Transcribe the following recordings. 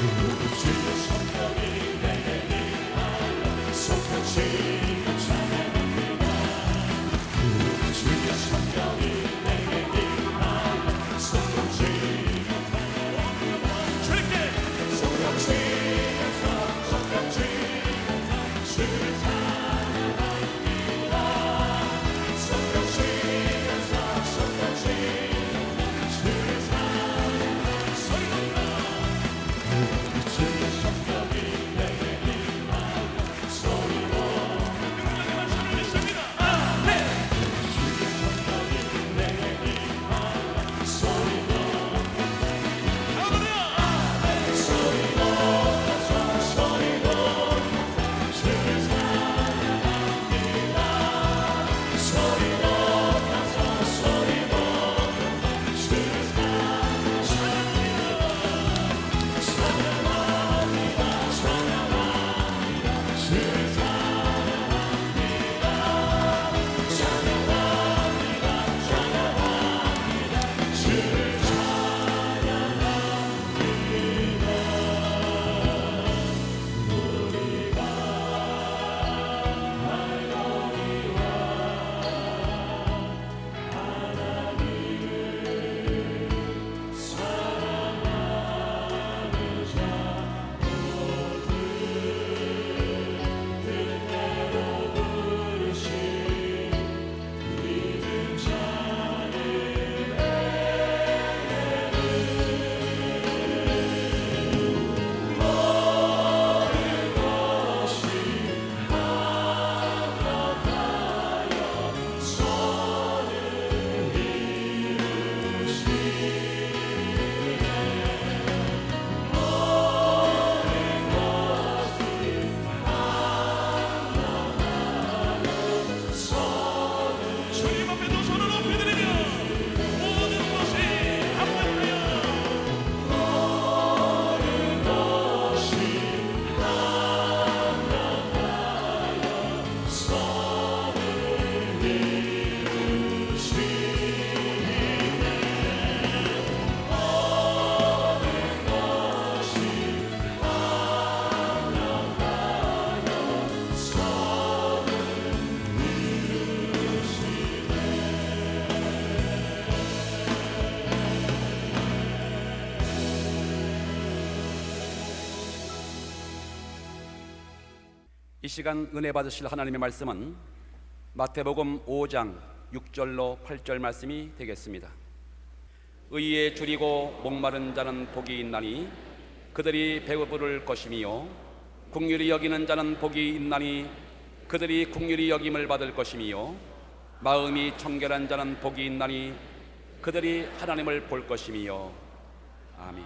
주의 성령이 내게 임하여 솟구치며 찬양합니다. 주의 성령이 내게 임하여 솟구치며 찬양합니다. 주님께 솟구치면서 주를 찬양합니다. 솟구치면서 주를 찬양합니다. 소리로 주의 성령이 내게 임하여 소리로 능력의 말씀을 믿습니다. 아멘. 주의 성령이 내게 임하여 소리로 할렐루야. 아멘. 소리로 소리로 주를 찬양합니다. 소리로 소리로 주를 주님 앞에 손을 높여드리며 모든 것이 합력하여 모든 것이 합력하여 선을 이루시네. 모든 것이 합력하여 선을 이 시간 은혜 받으실 하나님의 말씀은 마태복음 5장 6절로 8절 말씀이 되겠습니다. 의에 줄이고 목마른 자는 복이 있나니 그들이 배부를 것이며 긍휼히 여기는 자는 복이 있나니 그들이 긍휼히 여김을 받을 것이며 마음이 청결한 자는 복이 있나니 그들이 하나님을 볼 것이며 아멘.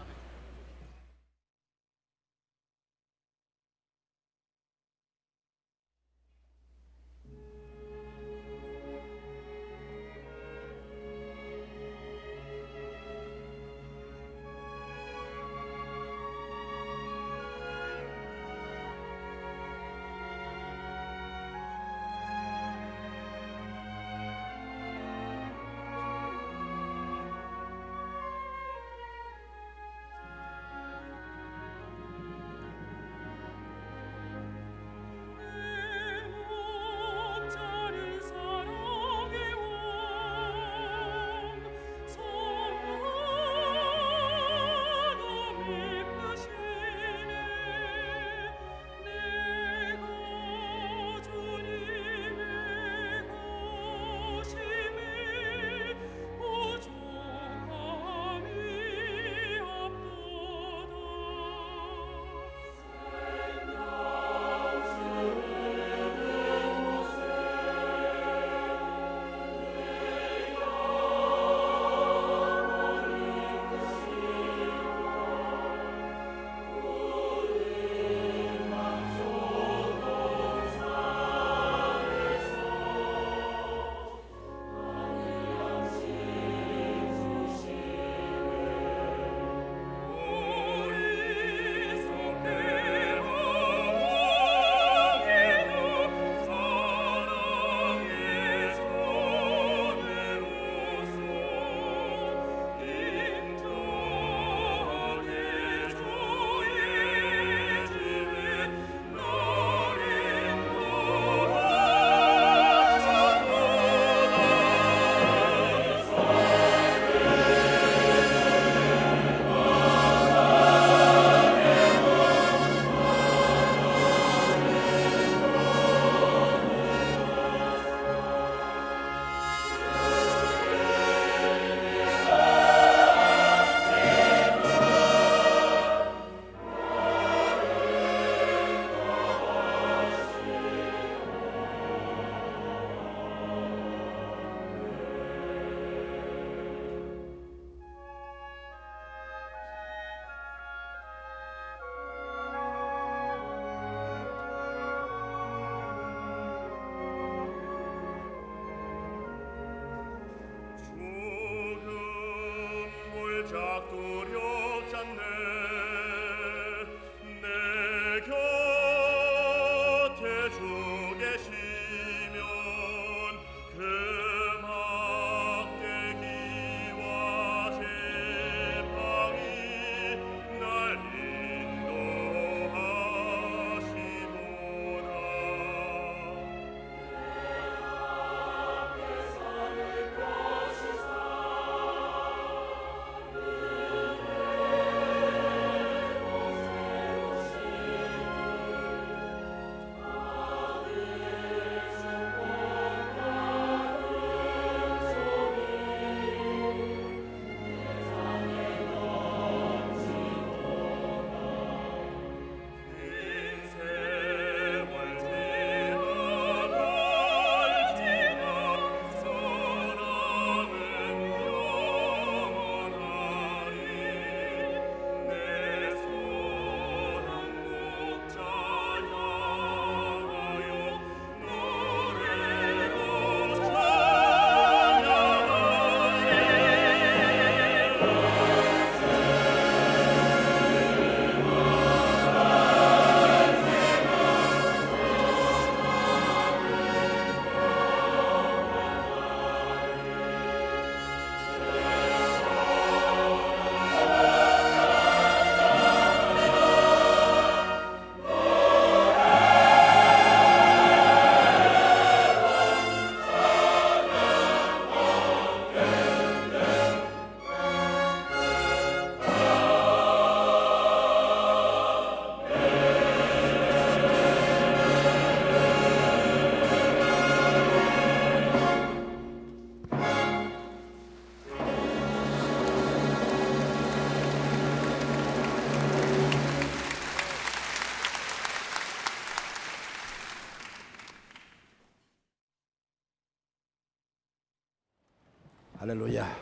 할렐루야.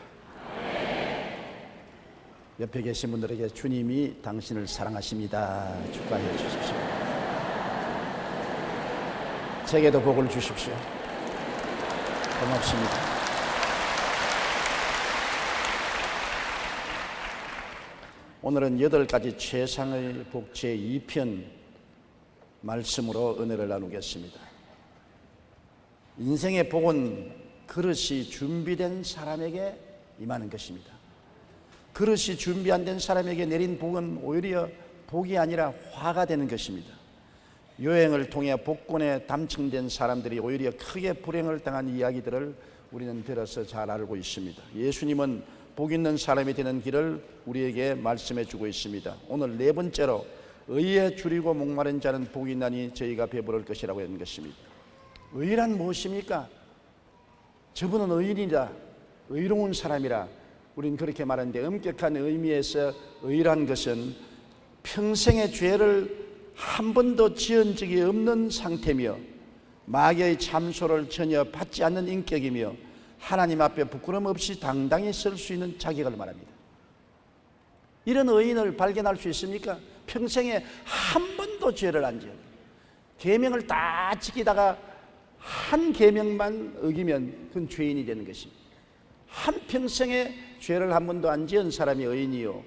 옆에 계신 분들에게 주님이 당신을 사랑하십니다 축하해 주십시오. 제게도 복을 주십시오. 고맙습니다. 오늘은 8가지 최상의 복 제2편 말씀으로 은혜를 나누겠습니다. 인생의 복은 그릇이 준비된 사람에게 임하는 것입니다. 그릇이 준비 안 된 사람에게 내린 복은 오히려 복이 아니라 화가 되는 것입니다. 여행을 통해 복권에 당첨된 사람들이 오히려 크게 불행을 당한 이야기들을 우리는 들어서 잘 알고 있습니다. 예수님은 복 있는 사람이 되는 길을 우리에게 말씀해 주고 있습니다. 오늘 4번째로 의에 줄이고 목마른 자는 복이 있나니 저희가 배부를 것이라고 하는 것입니다. 의란 무엇입니까? 저분은 의인이다, 의로운 사람이라 우리는 그렇게 말하는데, 엄격한 의미에서 의란 것은 평생의 죄를 한 번도 지은 적이 없는 상태며 마귀의 참소를 전혀 받지 않는 인격이며 하나님 앞에 부끄럼 없이 당당히 설 수 있는 자격을 말합니다. 이런 의인을 발견할 수 있습니까? 평생에 한 번도 죄를 안 지은, 계명을 다 지키다가 한 계명만 어기면 그건 죄인이 되는 것입니다. 한평생에 죄를 한 번도 안 지은 사람이 의인이요,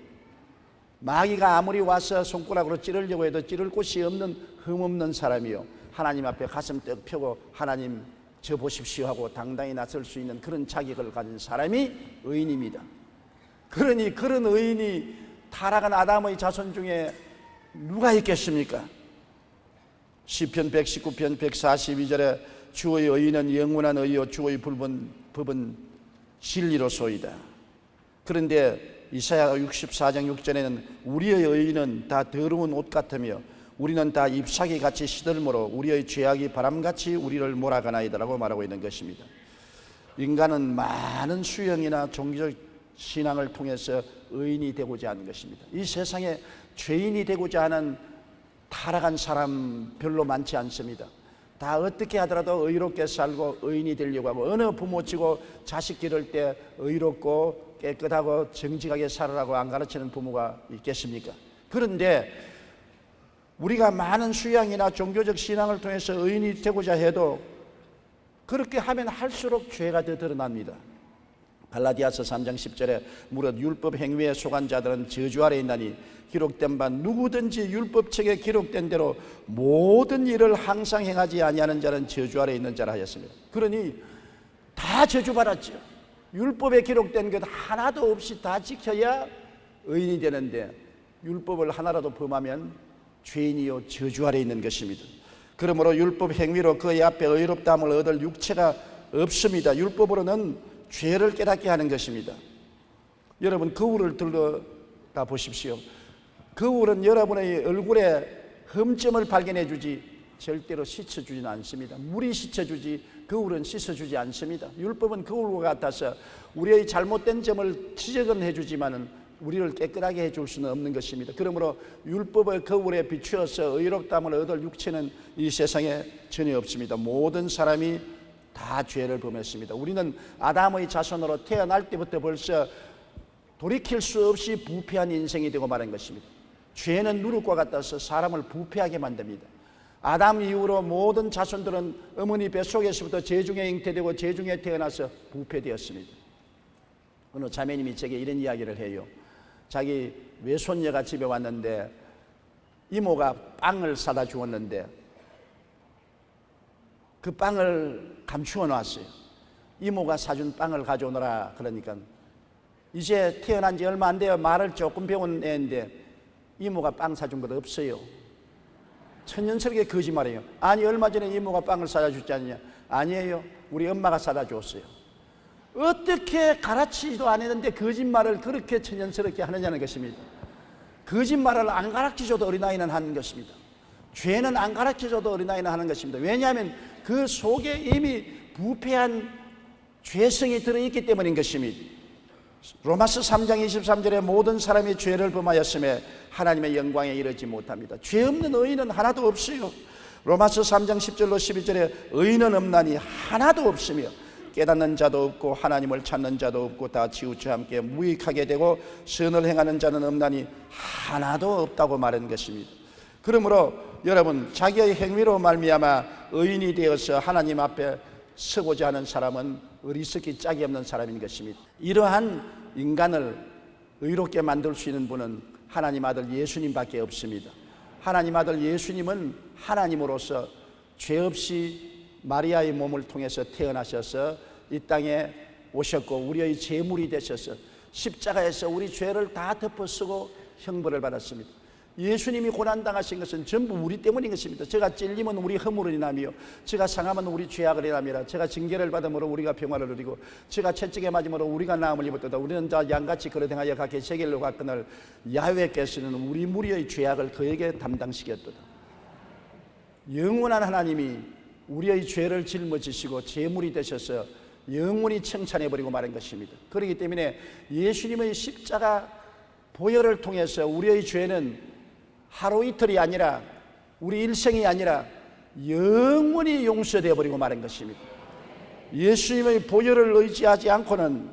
마귀가 아무리 와서 손가락으로 찌르려고 해도 찌를 곳이 없는 흠없는 사람이요, 하나님 앞에 가슴 떡 펴고 하나님 저 보십시오 하고 당당히 나설 수 있는 그런 자격을 가진 사람이 의인입니다. 그러니 그런 의인이 타락한 아담의 자손 중에 누가 있겠습니까? 시편 119편 142절에 주의 의인은 영원한 의요 주의 법은 진리로소이다. 그런데 이사야 64장 6절에는 우리의 의인은 다 더러운 옷 같으며 우리는 다 잎사귀 같이 시들므로 우리의 죄악이 바람같이 우리를 몰아가나이다라고 말하고 있는 것입니다. 인간은 많은 수영이나 종교적 신앙을 통해서 의인이 되고자 하는 것입니다. 이 세상에 죄인이 되고자 하는 타락한 사람 별로 많지 않습니다. 다 어떻게 하더라도 의롭게 살고 의인이 되려고 하고, 어느 부모치고 자식 기를 때 의롭고 깨끗하고 정직하게 살아라고 안 가르치는 부모가 있겠습니까? 그런데 우리가 많은 수양이나 종교적 신앙을 통해서 의인이 되고자 해도 그렇게 하면 할수록 죄가 더 드러납니다. 갈라디아서 3장 10절에 무릇 율법 행위에 속한 자들은 저주 아래 있나니 기록된 바 누구든지 율법책에 기록된 대로 모든 일을 항상 행하지 아니하는 자는 저주 아래 있는 자라 하였습니다. 그러니 다 저주받았죠. 율법에 기록된 것 하나도 없이 다 지켜야 의인이 되는데 율법을 하나라도 범하면 죄인이요 저주 아래 있는 것입니다. 그러므로 율법 행위로 그의 앞에 의롭다함을 얻을 육체가 없습니다. 율법으로는 죄를 깨닫게 하는 것입니다. 여러분 거울을 들어다 보십시오. 거울은 여러분의 얼굴에 흠점을 발견해 주지 절대로 씻어주지는 않습니다. 물이 씻어주지 거울은 씻어주지 않습니다. 율법은 거울과 같아서 우리의 잘못된 점을 지적은 해주지만은 우리를 깨끗하게 해줄 수는 없는 것입니다. 그러므로 율법의 거울에 비추어서 의롭다함을 얻을 육체는 이 세상에 전혀 없습니다. 모든 사람이 다 죄를 범했습니다. 우리는 아담의 자손으로 태어날 때부터 벌써 돌이킬 수 없이 부패한 인생이 되고 말한 것입니다. 죄는 누룩과 같아서 사람을 부패하게 만듭니다. 아담 이후로 모든 자손들은 어머니 뱃속에서부터 죄중에 잉태되고 죄중에 태어나서 부패되었습니다. 어느 자매님이 제게 이런 이야기를 해요. 자기 외손녀가 집에 왔는데 이모가 빵을 사다 주었는데 그 빵을 감추어 놨어요. 이모가 사준 빵을 가져오너라 그러니까 이제 태어난 지 얼마 안 돼요. 말을 조금 배운 애인데 이모가 빵 사준 것 없어요. 천연스럽게 거짓말해요. 아니 얼마 전에 이모가 빵을 사다 줬지 않냐. 아니에요, 우리 엄마가 사다 줬어요. 어떻게 가르치지도 안 했는데 거짓말을 그렇게 천연스럽게 하느냐는 것입니다. 거짓말을 안 가르쳐줘도 어린아이는 하는 것입니다. 죄는 안 가르쳐줘도 어린아이는 하는 것입니다. 왜냐하면 그 속에 이미 부패한 죄성이 들어있기 때문인 것입니다. 로마서 3장 23절에 모든 사람이 죄를 범하였음에 하나님의 영광에 이르지 못합니다. 죄 없는 의인은 하나도 없어요. 로마서 3장 10절로 12절에 의인은 없나니 하나도 없으며 깨닫는 자도 없고 하나님을 찾는 자도 없고 다 치우쳐 함께 무익하게 되고 선을 행하는 자는 없나니 하나도 없다고 말한 것입니다. 그러므로 여러분, 자기의 행위로 말미암아 의인이 되어서 하나님 앞에 서고자 하는 사람은 어리석기 짝이 없는 사람인 것입니다. 이러한 인간을 의롭게 만들 수 있는 분은 하나님 아들 예수님밖에 없습니다. 하나님 아들 예수님은 하나님으로서 죄 없이 마리아의 몸을 통해서 태어나셔서 이 땅에 오셨고 우리의 제물이 되셔서 십자가에서 우리 죄를 다 덮어쓰고 형벌을 받았습니다. 예수님이 고난당하신 것은 전부 우리 때문인 것입니다. 제가 찔리면 우리 허물을 인하며, 제가 상하면 우리 죄악을 인하미라. 제가 징계를 받음으로 우리가 평화를 누리고, 제가 채찍에 맞음으로 우리가 나음을 입었도다. 우리는 다 양같이 그릇 행하여 각기 세겔로 갔거늘 야훼께서는 우리 무리의 죄악을 그에게 담당시켰도다. 영원한 하나님이 우리의 죄를 짊어지시고 제물이 되셔서 영원히 칭찬해버리고 말한 것입니다. 그렇기 때문에 예수님의 십자가 보혈을 통해서 우리의 죄는 하루 이틀이 아니라 우리 일생이 아니라 영원히 용서되어 버리고 말한 것입니다. 예수님의 보혈을 의지하지 않고는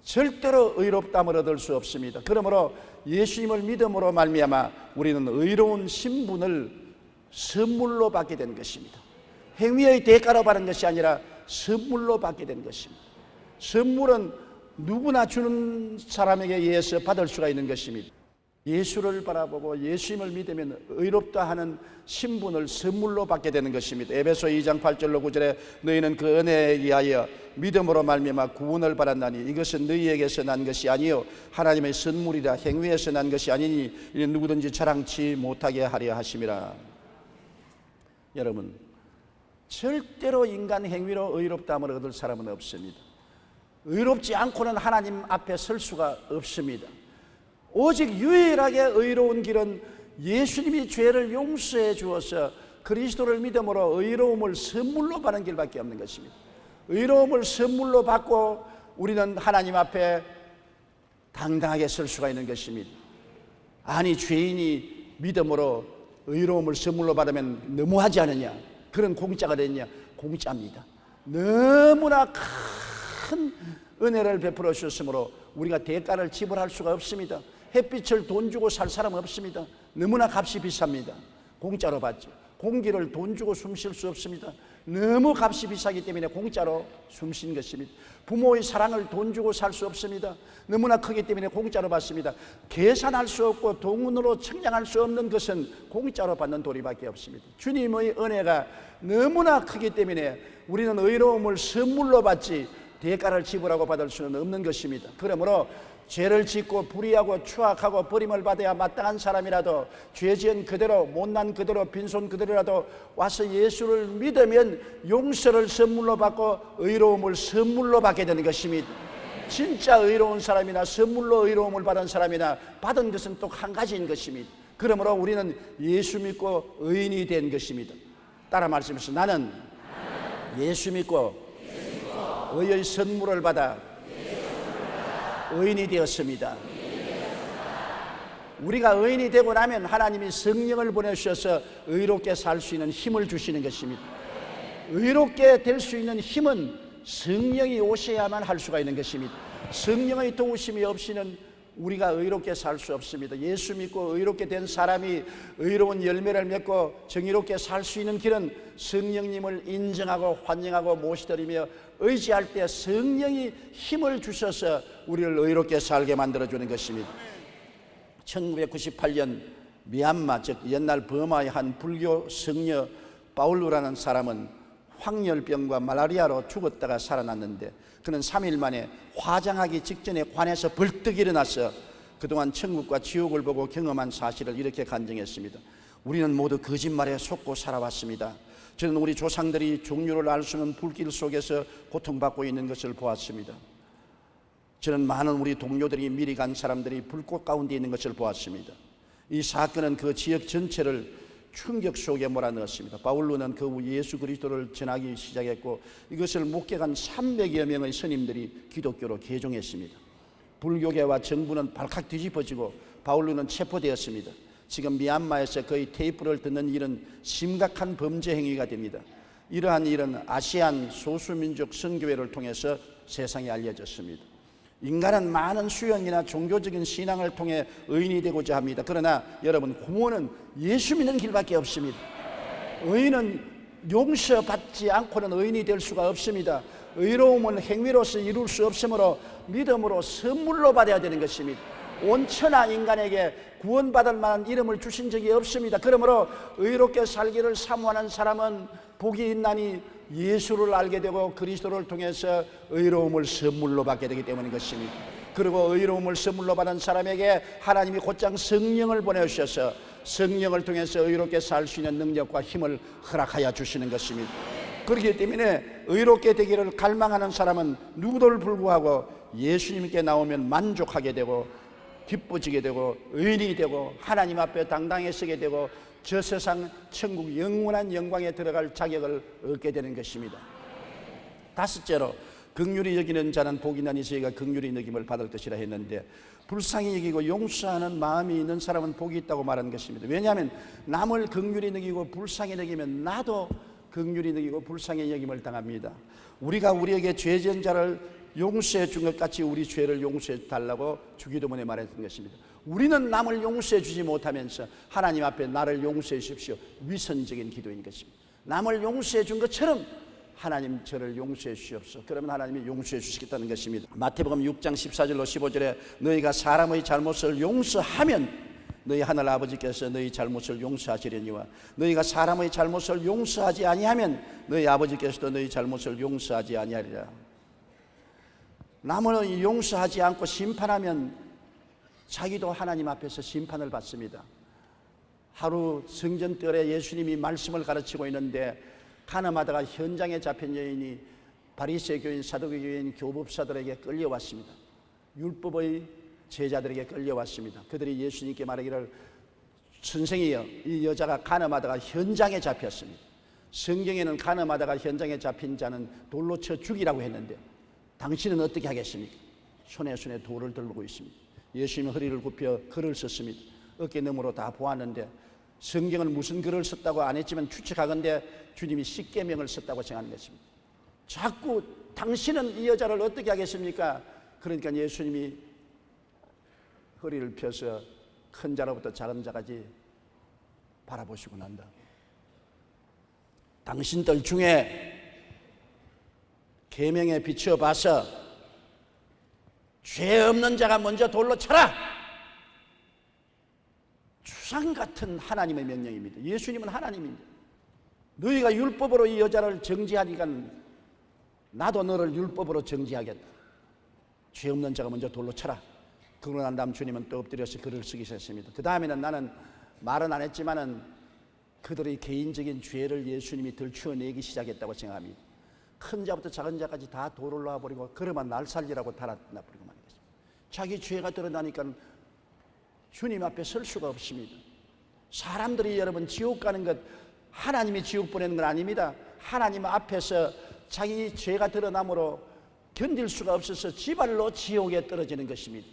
절대로 의롭다함을 얻을 수 없습니다. 그러므로 예수님을 믿음으로 말미암아 우리는 의로운 신분을 선물로 받게 된 것입니다. 행위의 대가로 받은 것이 아니라 선물로 받게 된 것입니다. 선물은 누구나 주는 사람에게 의해서 받을 수가 있는 것입니다. 예수를 바라보고 예수님을 믿으면 의롭다 하는 신분을 선물로 받게 되는 것입니다. 에베소 2장 8절로 9절에 너희는 그 은혜에 의하여 믿음으로 말미암아 구원을 받았나니 이것은 너희에게서 난 것이 아니요 하나님의 선물이라. 행위에서 난 것이 아니니 이는 누구든지 자랑치 못하게 하려 하심이라. 여러분, 절대로 인간 행위로 의롭다함을 얻을 사람은 없습니다. 의롭지 않고는 하나님 앞에 설 수가 없습니다. 오직 유일하게 의로운 길은 예수님이 죄를 용서해 주어서 그리스도를 믿음으로 의로움을 선물로 받는 길밖에 없는 것입니다. 의로움을 선물로 받고 우리는 하나님 앞에 당당하게 설 수가 있는 것입니다. 아니, 죄인이 믿음으로 의로움을 선물로 받으면 너무하지 않느냐? 그런 공짜가 됐냐? 공짜입니다. 너무나 큰 은혜를 베풀어 주셨으므로 우리가 대가를 지불할 수가 없습니다. 햇빛을 돈 주고 살 사람 없습니다. 너무나 값이 비쌉니다. 공짜로 받죠. 공기를 돈 주고 숨 쉴 수 없습니다. 너무 값이 비싸기 때문에 공짜로 숨 쉰 것입니다. 부모의 사랑을 돈 주고 살 수 없습니다. 너무나 크기 때문에 공짜로 받습니다. 계산할 수 없고 돈으로 측량할 수 없는 것은 공짜로 받는 도리밖에 없습니다. 주님의 은혜가 너무나 크기 때문에 우리는 의로움을 선물로 받지 대가를 지불하고 받을 수는 없는 것입니다. 그러므로 죄를 짓고 불의하고 추악하고 버림을 받아야 마땅한 사람이라도 죄 지은 그대로 못난 그대로 빈손 그대로라도 와서 예수를 믿으면 용서를 선물로 받고 의로움을 선물로 받게 되는 것입니다. 진짜 의로운 사람이나 선물로 의로움을 받은 사람이나 받은 것은 또 한 가지인 것입니다. 그러므로 우리는 예수 믿고 의인이 된 것입니다. 따라 말씀하시죠. 나는 예수 믿고 의의 선물을 받아 의인이 되었습니다. 우리가 의인이 되고 나면 하나님이 성령을 보내주셔서 의롭게 살 수 있는 힘을 주시는 것입니다. 의롭게 될 수 있는 힘은 성령이 오셔야만 할 수가 있는 것입니다. 성령의 도우심이 없이는 우리가 의롭게 살 수 없습니다. 예수 믿고 의롭게 된 사람이 의로운 열매를 맺고 정의롭게 살 수 있는 길은 성령님을 인정하고 환영하고 모시드리며 의지할 때 성령이 힘을 주셔서 우리를 의롭게 살게 만들어주는 것입니다. 1998년 미얀마, 즉 옛날 버마의 한 불교 성녀 바울루라는 사람은 황열병과 말라리아로 죽었다가 살아났는데 그는 3일 만에 화장하기 직전에 관에서 벌떡 일어나서 그동안 천국과 지옥을 보고 경험한 사실을 이렇게 간증했습니다. 우리는 모두 거짓말에 속고 살아왔습니다. 저는 우리 조상들이 종류를 알 수 없는 불길 속에서 고통받고 있는 것을 보았습니다. 저는 많은 우리 동료들이 미리 간 사람들이 불꽃 가운데 있는 것을 보았습니다. 이 사건은 그 지역 전체를 충격 속에 몰아넣었습니다. 바울로는 그 후 예수 그리스도를 전하기 시작했고 이것을 목격한 300여 명의 스님들이 기독교로 개종했습니다. 불교계와 정부는 발칵 뒤집어지고 바울로는 체포되었습니다. 지금 미얀마에서 거의 테이프를 듣는 일은 심각한 범죄 행위가 됩니다. 이러한 일은 아시안 소수민족 선교회를 통해서 세상에 알려졌습니다. 인간은 많은 수영이나 종교적인 신앙을 통해 의인이 되고자 합니다. 그러나 여러분, 구원은 예수 믿는 길밖에 없습니다. 의인은 용서받지 않고는 의인이 될 수가 없습니다. 의로움은 행위로서 이룰 수 없으므로 믿음으로 선물로 받아야 되는 것입니다. 온천하 인간에게 구원받을 만한 이름을 주신 적이 없습니다. 그러므로 의롭게 살기를 사모하는 사람은 복이 있나니 예수를 알게 되고 그리스도를 통해서 의로움을 선물로 받게 되기 때문인 것입니다. 그리고 의로움을 선물로 받은 사람에게 하나님이 곧장 성령을 보내주셔서 성령을 통해서 의롭게 살 수 있는 능력과 힘을 허락하여 주시는 것입니다. 그렇기 때문에 의롭게 되기를 갈망하는 사람은 누구도 불구하고 예수님께 나오면 만족하게 되고 기뻐지게 되고 의인이 되고 하나님 앞에 당당히 서게 되고 저 세상 천국 영원한 영광에 들어갈 자격을 얻게 되는 것입니다. 다섯째로, 긍휼히 여기는 자는 복이 나니 저희가 긍휼히 여김을 받을 것이라 했는데, 불쌍히 여기고 용서하는 마음이 있는 사람은 복이 있다고 말하는 것입니다. 왜냐하면 남을 긍휼히 여기고 불쌍히 여기면 나도 긍휼히 여기고 불쌍히 여김을 당합니다. 우리가 우리에게 죄 지은 자를 용서해 준 것 같이 우리 죄를 용서해 달라고 주기도문에 말했던 것입니다. 우리는 남을 용서해 주지 못하면서 하나님 앞에 나를 용서해 주십시오, 위선적인 기도인 것입니다. 남을 용서해 준 것처럼 하나님 저를 용서해 주시옵소서. 그러면 하나님이 용서해 주시겠다는 것입니다. 마태복음 6장 14절로 15절에 너희가 사람의 잘못을 용서하면 너희 하늘 아버지께서 너희 잘못을 용서하시려니와 너희가 사람의 잘못을 용서하지 아니하면 너희 아버지께서도 너희 잘못을 용서하지 아니하리라. 남을 용서하지 않고 심판하면 자기도 하나님 앞에서 심판을 받습니다. 하루 성전뜰에 예수님이 말씀을 가르치고 있는데 가늠하다가 현장에 잡힌 여인이 바리새 교인, 사두개 교인, 교법사들에게 끌려왔습니다. 율법의 제자들에게 끌려왔습니다. 그들이 예수님께 말하기를 선생이여, 이 여자가 가늠하다가 현장에 잡혔습니다. 성경에는 가늠하다가 현장에 잡힌 자는 돌로 쳐 죽이라고 했는데 당신은 어떻게 하겠습니까? 손에 돌을 들고 있습니다. 예수님은 허리를 굽혀 글을 썼습니다. 어깨너머로 다 보았는데 성경은 무슨 글을 썼다고 안 했지만 추측하건대 주님이 십계명을 썼다고 생각하는 것입니다. 자꾸 당신은 이 여자를 어떻게 하겠습니까? 그러니까 예수님이 허리를 펴서 큰 자로부터 작은 자까지 바라보시고 난다. 당신들 중에 계명에 비추어봐서 죄 없는 자가 먼저 돌로 쳐라. 주상 같은 하나님의 명령입니다. 예수님은 하나님입니다. 너희가 율법으로 이 여자를 정죄하니까 나도 너를 율법으로 정죄하겠다. 죄 없는 자가 먼저 돌로 쳐라. 그러고 난 다음 주님은 또 엎드려서 글을 쓰기 시작했습니다. 그 다음에는 나는 말은 안 했지만은 그들의 개인적인 죄를 예수님이 들추어내기 시작했다고 생각합니다. 큰 자부터 작은 자까지 다 돌을 놔버리고 그러면 날 살리라고 달아놔버리고 말인 것입니다. 자기 죄가 드러나니까 주님 앞에 설 수가 없습니다. 사람들이 여러분 지옥 가는 것 하나님이 지옥 보내는 건 아닙니다. 하나님 앞에서 자기 죄가 드러남으로 견딜 수가 없어서 지발로 지옥에 떨어지는 것입니다.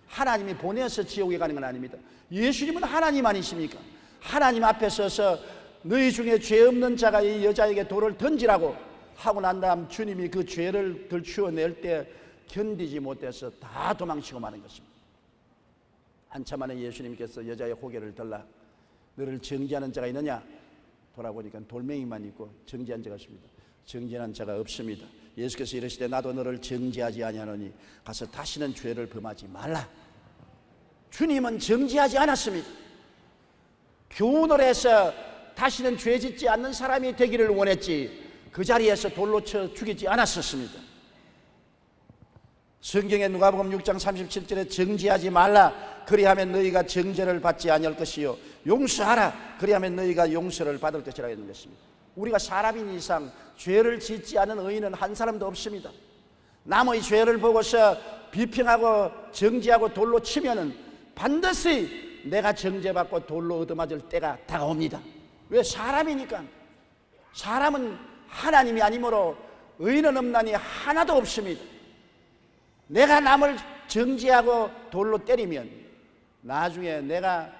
하나님이 보내서 지옥에 가는 건 아닙니다. 예수님은 하나님 아니십니까? 하나님 앞에 서서 너희 중에 죄 없는 자가 이 여자에게 돌을 던지라고 하고 난 다음 주님이 그 죄를 들추어낼 때 견디지 못해서 다 도망치고 마는 것입니다. 한참 만에 예수님께서 여자의 고개를 들라 너를 정죄하는 자가 있느냐? 돌아보니까 돌멩이만 있고 정죄한 자가 없습니다. 정죄한 자가 없습니다. 예수께서 이르시되 나도 너를 정죄하지 아니하노니 가서 다시는 죄를 범하지 말라. 주님은 정죄하지 않았습니다. 교훈을 해서 다시는 죄 짓지 않는 사람이 되기를 원했지 그 자리에서 돌로 쳐 죽이지 않았었습니다. 성경에 누가복음 6장 37절에 정죄하지 말라 그리하면 너희가 정죄를 받지 아니할 것이요 용서하라 그리하면 너희가 용서를 받을 것이라고 했는 것입니다. 우리가 사람인 이상 죄를 짓지 않은 의인은 한 사람도 없습니다. 남의 죄를 보고서 비평하고 정죄하고 돌로 치면은 반드시 내가 정죄받고 돌로 얻어맞을 때가 다가옵니다. 왜? 사람이니까. 사람은 하나님이 아니므로 의인은 없나니 하나도 없습니다. 내가 남을 정죄하고 돌로 때리면 나중에 내가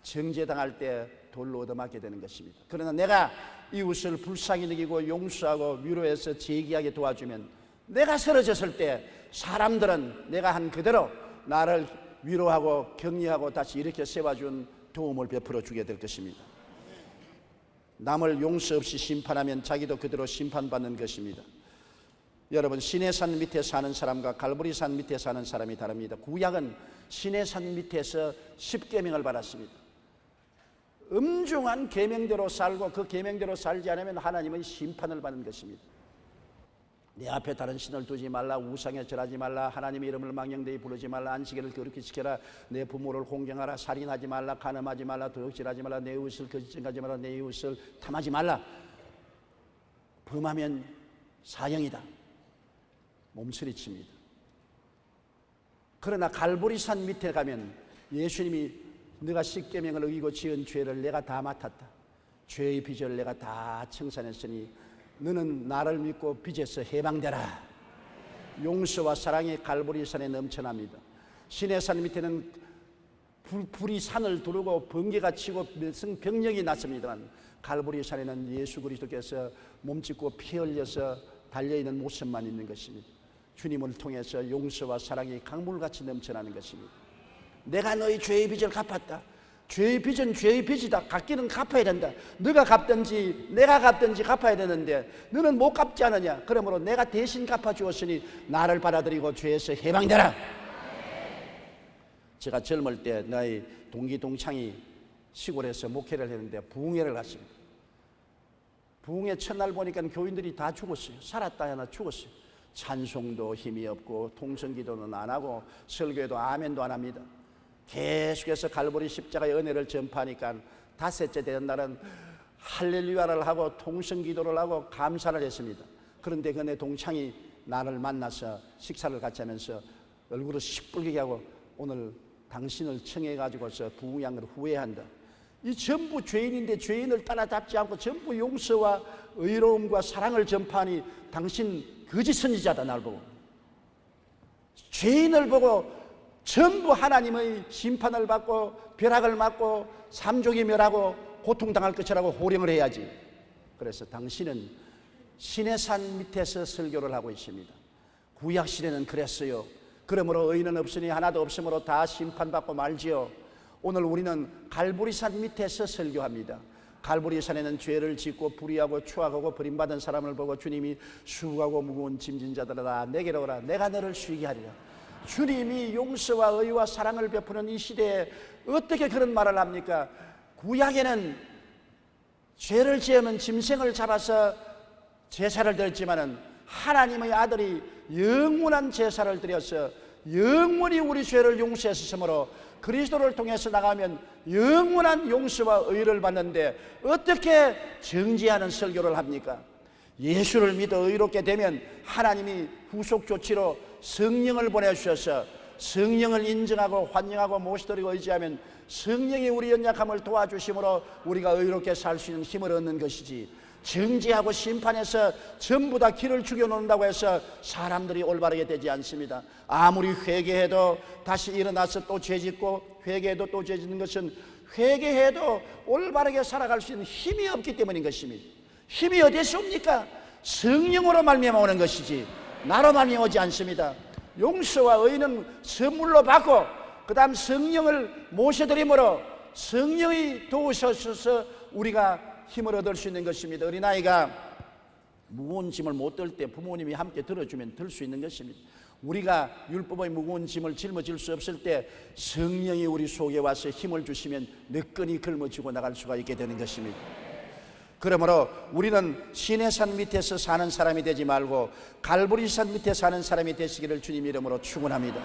정죄당할 때 돌로 얻어맞게 되는 것입니다. 그러나 내가 이웃을 불쌍히 여기고 용서하고 위로해서 재기하게 도와주면, 내가 쓰러졌을 때 사람들은 내가 한 그대로 나를 위로하고 격려하고 다시 일으켜 세워준 도움을 베풀어 주게 될 것입니다. 남을 용서 없이 심판하면 자기도 그대로 심판받는 것입니다. 여러분, 시내산 밑에 사는 사람과 갈보리산 밑에 사는 사람이 다릅니다. 구약은 시내산 밑에서 10계명을 받았습니다. 엄중한 계명대로 살고 그 계명대로 살지 않으면 하나님의 심판을 받는 것입니다. 내 앞에 다른 신을 두지 말라, 우상에 절하지 말라, 하나님의 이름을 망령되이 부르지 말라, 안식일을 거룩히 지켜라, 내 부모를 공경하라, 살인하지 말라, 간음하지 말라, 도둑질하지 말라, 내 이웃을 거짓 증거하지 말라, 내 이웃을 탐하지 말라. 범하면 사형이다. 몸서리칩니다. 그러나 갈보리산 밑에 가면 예수님이 네가 10계명을 어기고 지은 죄를 내가 다 맡았다. 죄의 빚을 내가 다 청산했으니 너는 나를 믿고 빚에서 해방되라. 용서와 사랑이 갈보리산에 넘쳐납니다. 시내산 밑에는 불이 산을 두르고 번개가 치고 병력이 났습니다만, 갈보리산에는 예수 그리스도께서 몸짓고 피 흘려서 달려있는 모습만 있는 것입니다. 주님을 통해서 용서와 사랑이 강물같이 넘쳐나는 것입니다. 내가 너희 죄의 빚을 갚았다. 죄의 빚은 죄의 빚이다. 갚기는 갚아야 된다. 너가 갚든지 내가 갚든지 갚아야 되는데 너는 못 갚지 않느냐. 그러므로 내가 대신 갚아주었으니 나를 받아들이고 죄에서 해방되라. 제가 젊을 때 나의 동기 동창이 시골에서 목회를 했는데 부흥회를 갔습니다. 부흥회 첫날 보니까 교인들이 다 죽었어요. 살았다 하나 죽었어요. 찬송도 힘이 없고 통성기도는 안 하고 설교에도 아멘도 안 합니다. 계속해서 갈보리 십자가의 은혜를 전파하니까 닷새째 되는 날은 할렐루야를 하고 통성기도를 하고 감사를 했습니다. 그런데 그 내 동창이 나를 만나서 식사를 같이 하면서 얼굴을 시뻘게 하고 오늘 당신을 청해가지고서 부흥한 걸 후회한다. 이 전부 죄인인데 죄인을 따라잡지 않고 전부 용서와 의로움과 사랑을 전파하니 당신 거짓 선지자다. 날 보고 죄인을 보고 전부 하나님의 심판을 받고 벼락을 맞고 삼족이 멸하고 고통당할 것이라고 호령을 해야지. 그래서 당신은 시내산 밑에서 설교를 하고 있습니다. 구약시대는 그랬어요. 그러므로 의인은 없으니 하나도 없으므로 다 심판받고 말지요. 오늘 우리는 갈보리산 밑에서 설교합니다. 갈보리산에는 죄를 짓고 불의하고 추악하고 버림받은 사람을 보고 주님이 수고하고 무거운 짐진 자들아 내게로 오라, 내가 너를 쉬게 하리라. 주님이 용서와 의와 사랑을 베푸는 이 시대에 어떻게 그런 말을 합니까? 구약에는 죄를 지으면 짐승을 잡아서 제사를 드렸지만은 하나님의 아들이 영원한 제사를 드려서 영원히 우리 죄를 용서했으므로 그리스도를 통해서 나가면 영원한 용서와 의를 받는데 어떻게 정죄하는 설교를 합니까? 예수를 믿어 의롭게 되면 하나님이 후속 조치로 성령을 보내주셔서 성령을 인정하고 환영하고 모시드리고 의지하면 성령이 우리 연약함을 도와주심으로 우리가 의롭게 살 수 있는 힘을 얻는 것이지, 정죄하고 심판해서 전부 다 길을 죽여놓는다고 해서 사람들이 올바르게 되지 않습니다. 아무리 회개해도 다시 일어나서 또 죄짓고 회개해도 또 죄짓는 것은 회개해도 올바르게 살아갈 수 있는 힘이 없기 때문인 것입니다. 힘이 어디서 옵니까? 성령으로 말미암아 오는 것이지 나로 말미암아 오지 않습니다. 용서와 의는 선물로 받고 그 다음 성령을 모셔드림으로 성령이 도우셔서 우리가 힘을 얻을 수 있는 것입니다. 어린아이가 무거운 짐을 못 들 때 부모님이 함께 들어주면 들 수 있는 것입니다. 우리가 율법의 무거운 짐을 짊어질 수 없을 때 성령이 우리 속에 와서 힘을 주시면 너끈히 걸머쥐고 나갈 수가 있게 되는 것입니다. 그러므로 우리는 시내산 밑에서 사는 사람이 되지 말고 갈보리산 밑에 사는 사람이 되시기를 주님 이름으로 축원합니다.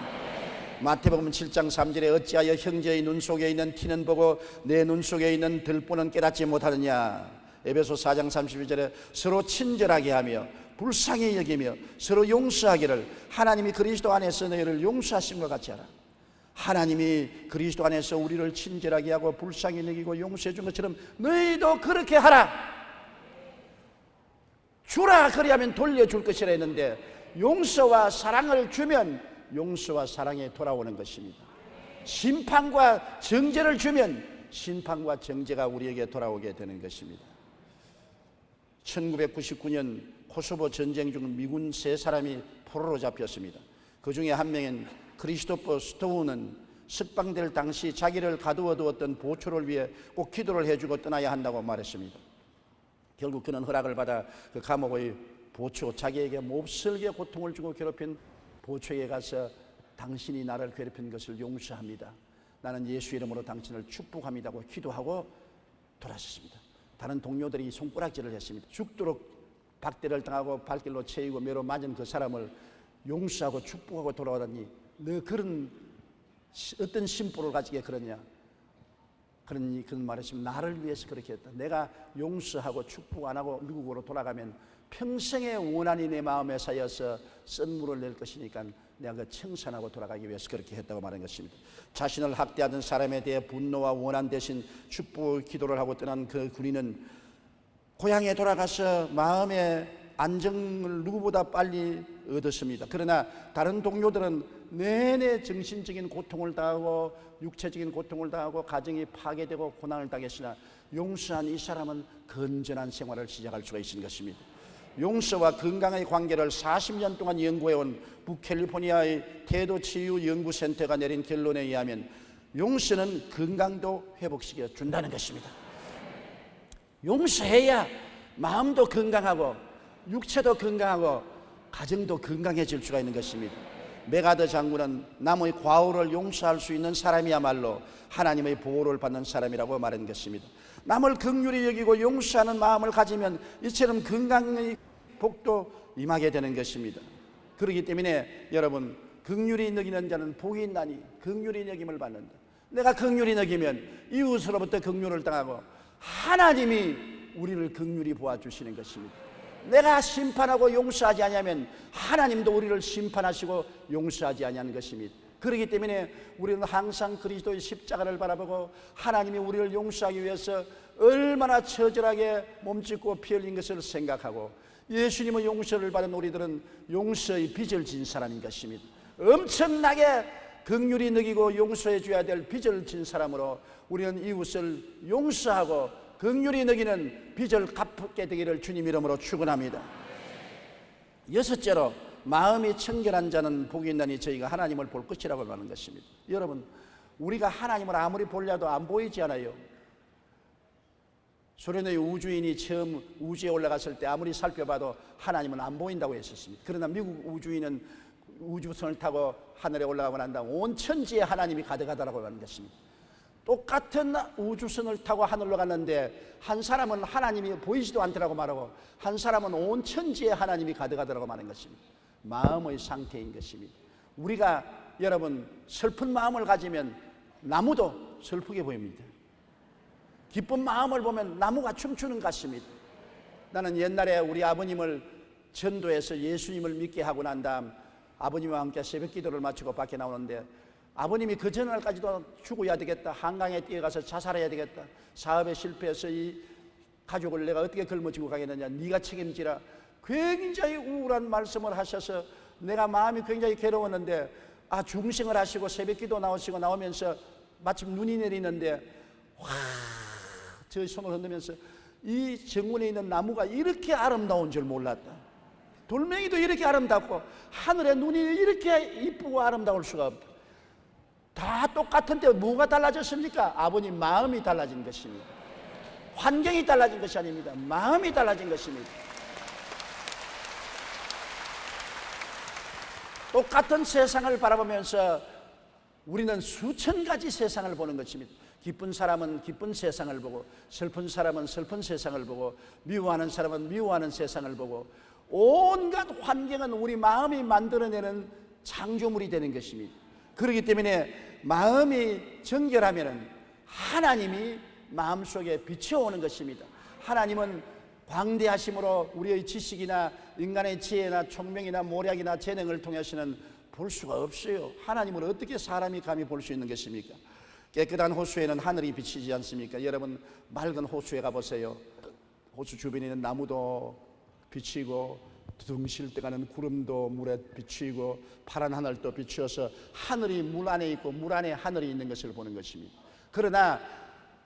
마태복음 7장 3절에 어찌하여 형제의 눈 속에 있는 티는 보고 내 눈 속에 있는 들보는 깨닫지 못하느냐. 에베소 4장 32절에 서로 친절하게 하며 불쌍히 여기며 서로 용서하기를 하나님이 그리스도 안에서 너희를 용서하신 것 같이 하라. 하나님이 그리스도 안에서 우리를 친절하게 하고 불쌍히 여기고 용서해 준 것처럼 너희도 그렇게 하라. 주라 그리하면 돌려줄 것이라 했는데 용서와 사랑을 주면 용서와 사랑에 돌아오는 것입니다. 심판과 정죄를 주면 심판과 정죄가 우리에게 돌아오게 되는 것입니다. 1999년 코소보 전쟁 중 미군 3사람이 포로로 잡혔습니다. 그 중에 한 명인 크리스토퍼 스토우는 석방될 당시 자기를 가두어 두었던 보초를 위해 꼭 기도를 해주고 떠나야 한다고 말했습니다. 결국 그는 허락을 받아 그 감옥의 보초, 자기에게 몹쓸게 고통을 주고 괴롭힌 보초에 가서 당신이 나를 괴롭힌 것을 용서합니다. 나는 예수 이름으로 당신을 축복합니다고 기도하고 돌아섰습니다. 다른 동료들이 손가락질을 했습니다. 죽도록 박대를 당하고 발길로 채이고 매로 맞은 그 사람을 용서하고 축복하고 돌아오다니 너 그런 어떤 심보를 가지게 그러냐? 그런 말했습니다. 나를 위해서 그렇게 했다. 내가 용서하고 축복 안 하고 미국으로 돌아가면 평생의 원한이 내 마음에 쌓여서 썬물을 낼 것이니까 내가 그 청산하고 돌아가기 위해서 그렇게 했다고 말한 것입니다. 자신을 학대하던 사람에 대해 분노와 원한 대신 축복 기도를 하고 떠난 그 군인은 고향에 돌아가서 마음의 안정을 누구보다 빨리 얻었습니다. 그러나 다른 동료들은 내내 정신적인 고통을 당하고 육체적인 고통을 당하고 가정이 파괴되고 고난을 당했으나 용서한 이 사람은 건전한 생활을 시작할 수가 있는 것입니다. 용서와 건강의 관계를 40년 동안 연구해온 북캘리포니아의 태도치유연구센터가 내린 결론에 의하면 용서는 건강도 회복시켜 준다는 것입니다. 용서해야 마음도 건강하고 육체도 건강하고 가정도 건강해질 수가 있는 것입니다. 메가더 장군은 남의 과오를 용서할 수 있는 사람이야말로 하나님의 보호를 받는 사람이라고 말한 것입니다. 남을 긍휼히 여기고 용서하는 마음을 가지면 이처럼 건강의 복도 임하게 되는 것입니다. 그렇기 때문에 여러분, 긍휼히 여기는 자는 복이 있나니 긍휼히 여김을 받는다. 내가 긍휼히 여기면 이웃으로부터 긍휼을 당하고 하나님이 우리를 긍휼히 보아주시는 것입니다. 내가 심판하고 용서하지 아니하면 하나님도 우리를 심판하시고 용서하지 아니하는 것입니다. 그렇기 때문에 우리는 항상 그리스도의 십자가를 바라보고 하나님이 우리를 용서하기 위해서 얼마나 처절하게 몸짓고 피 흘린 것을 생각하고 예수님의 용서를 받은 우리들은 용서의 빚을 진 사람인 것입니다. 엄청나게 긍휼히 여기고 용서해 줘야 될 빚을 진 사람으로 우리는 이웃을 용서하고 긍휼히 여기는 빚을 갚게 되기를 주님 이름으로 축원합니다. 여섯째로 마음이 청결한 자는 복이 있나니 저희가 하나님을 볼 것이라고 말하는 것입니다. 여러분, 우리가 하나님을 아무리 보려도 안 보이지 않아요. 소련의 우주인이 처음 우주에 올라갔을 때 아무리 살펴봐도 하나님은 안 보인다고 했었습니다. 그러나 미국 우주인은 우주선을 타고 하늘에 올라가고 난 다음 온 천지에 하나님이 가득하다고 하는 것입니다. 똑같은 우주선을 타고 하늘로 갔는데 한 사람은 하나님이 보이지도 않더라고 말하고 한 사람은 온 천지에 하나님이 가득하더라고 말하는 것입니다. 마음의 상태인 것입니다. 우리가 여러분 슬픈 마음을 가지면 나무도 슬프게 보입니다. 기쁜 마음을 보면 나무가 춤추는 것 같습니다. 나는 옛날에 우리 아버님을 전도해서 예수님을 믿게 하고 난 다음 아버님과 함께 새벽 기도를 마치고 밖에 나오는데 아버님이 그 전날까지도 죽어야 되겠다, 한강에 뛰어가서 자살해야 되겠다, 사업에 실패해서 이 가족을 내가 어떻게 걸머쥐고 가겠느냐, 네가 책임지라, 굉장히 우울한 말씀을 하셔서 내가 마음이 굉장히 괴로웠는데 중생을 하시고 새벽 기도 나오시고 나오면서 마침 눈이 내리는데 저 손을 흔들면서 이 정원에 있는 나무가 이렇게 아름다운 줄 몰랐다. 돌멩이도 이렇게 아름답고 하늘에 눈이 이렇게 이쁘고 아름다울 수가 없다. 다 똑같은데 뭐가 달라졌습니까? 아버님 마음이 달라진 것입니다. 환경이 달라진 것이 아닙니다. 마음이 달라진 것입니다. 똑같은 세상을 바라보면서 우리는 수천 가지 세상을 보는 것입니다. 기쁜 사람은 기쁜 세상을 보고 슬픈 사람은 슬픈 세상을 보고 미워하는 사람은 미워하는 세상을 보고 온갖 환경은 우리 마음이 만들어내는 창조물이 되는 것입니다. 그렇기 때문에 마음이 정결하면 하나님이 마음속에 비춰오는 것입니다. 하나님은 광대하심으로 우리의 지식이나 인간의 지혜나 총명이나 모략이나 재능을 통해서는 볼 수가 없어요. 하나님을 어떻게 사람이 감히 볼 수 있는 것입니까? 깨끗한 호수에는 하늘이 비치지 않습니까? 여러분 맑은 호수에 가보세요. 호수 주변에 있는 나무도 비치고 둥실 떠가는 구름도 물에 비치고 파란 하늘도 비추어서 하늘이 물 안에 있고 물 안에 하늘이 있는 것을 보는 것입니다. 그러나